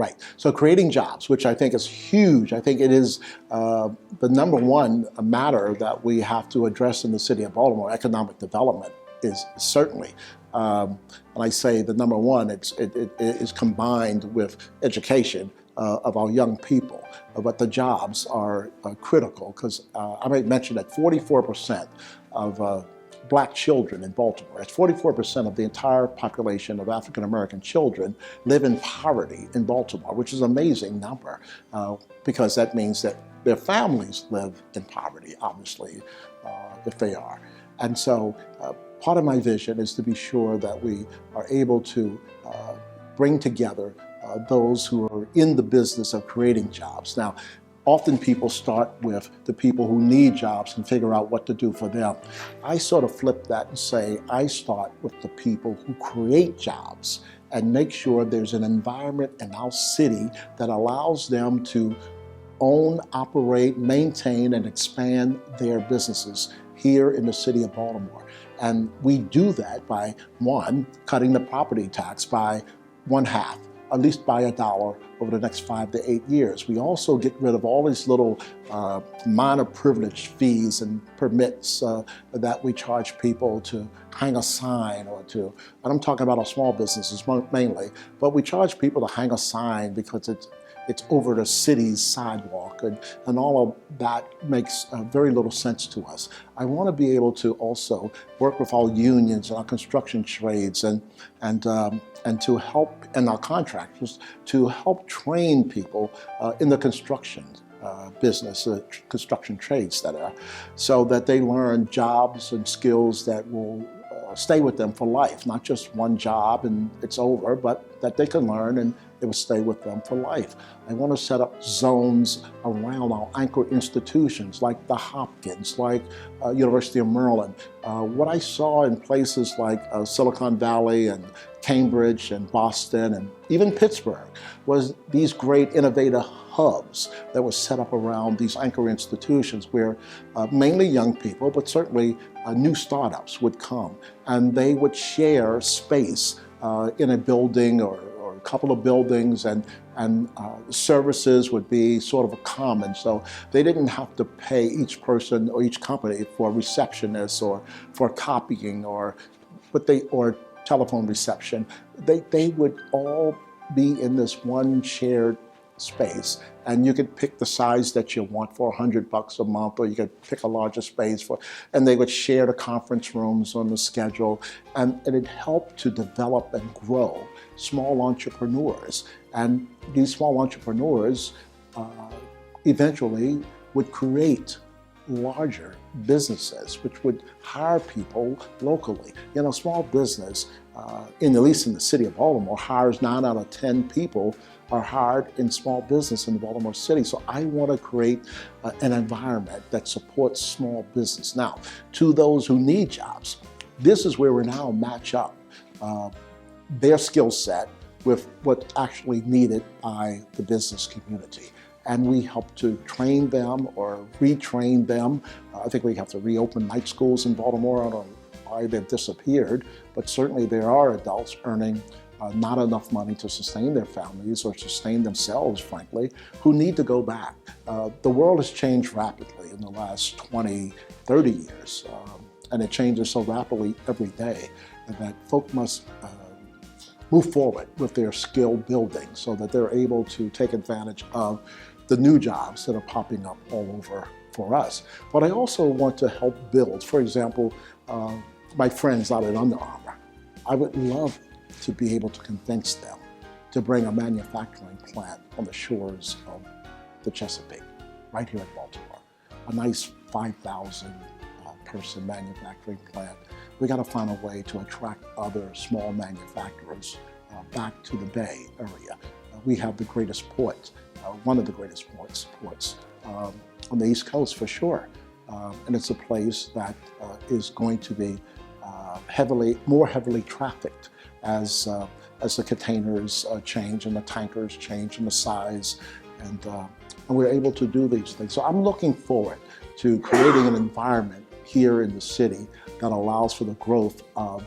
Right. So creating jobs, which I think is huge. I think it is the number one matter that we have to address in the city of Baltimore. Economic development is certainly, and I say the number one, it is combined with education of our young people. But the jobs are critical because I might mention that 44% of Black children in Baltimore, that's 44% of the entire population of African American children live in poverty in Baltimore, which is an amazing number because that means that their families live in poverty, obviously, if they are. And so part of my vision is to be sure that we are able to bring together those who are in the business of creating jobs. Now, often people start with the people who need jobs and figure out what to do for them. I sort of flip that and say, I start with the people who create jobs and make sure there's an environment in our city that allows them to own, operate, maintain, and expand their businesses here in the city of Baltimore. And we do that by, one, cutting the property tax by 1/2, at least by $1 over the next 5 to 8 years. We also get rid of all these little minor privilege fees and permits that we charge people to hang a sign or to, and I'm talking about our small businesses mainly, but we charge people to hang a sign because it's over the city's sidewalk, and all of that makes very little sense to us. I want to be able to also work with our unions and our construction trades and to help, and our contractors, to help train people in the construction business, construction trades that are, so that they learn jobs and skills that will stay with them for life, not just one job and it's over, but that they can learn and it will stay with them for life. I want to set up zones around our anchor institutions like the Hopkins, like University of Maryland. What I saw in places like Silicon Valley and Cambridge and Boston and even Pittsburgh was these great innovative hubs that were set up around these anchor institutions where mainly young people, but certainly new startups would come and they would share space in a building or a couple of buildings, and services would be sort of a common. So they didn't have to pay each person or each company for receptionists or for copying or telephone reception. They would all be in this one shared space, and you could pick the size that you want for $100 a month, or you could pick a larger space and they would share the conference rooms on the schedule, and it helped to develop and grow small entrepreneurs. And these small entrepreneurs eventually would create larger businesses, which would hire people locally. You know, small business, at least in the city of Baltimore, hires 9 out of 10 people are hired in small business in the Baltimore city. So I want to create an environment that supports small business. Now, to those who need jobs, this is where we now match up their skill set with what's actually needed by the business community. And we help to train them or retrain them. I think we have to reopen night schools in Baltimore. I don't know why they've disappeared, but certainly there are adults earning not enough money to sustain their families or sustain themselves, frankly, who need to go back. The world has changed rapidly in the last 20, 30 years, and it changes so rapidly every day that folk must move forward with their skill building so that they're able to take advantage of the new jobs that are popping up all over for us. But I also want to help build, for example, my friends out at Under Armour. I would love to be able to convince them to bring a manufacturing plant on the shores of the Chesapeake, right here in Baltimore. A nice 5,000 person manufacturing plant. We got to find a way to attract other small manufacturers back to the Bay Area. We have the greatest port, one of the greatest ports on the East Coast for sure. And it's a place that is going to be more heavily trafficked as the containers change and the tankers change in the size, and we're able to do these things. So I'm looking forward to creating an environment here in the city that allows for the growth of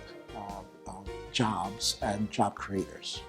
jobs and job creators.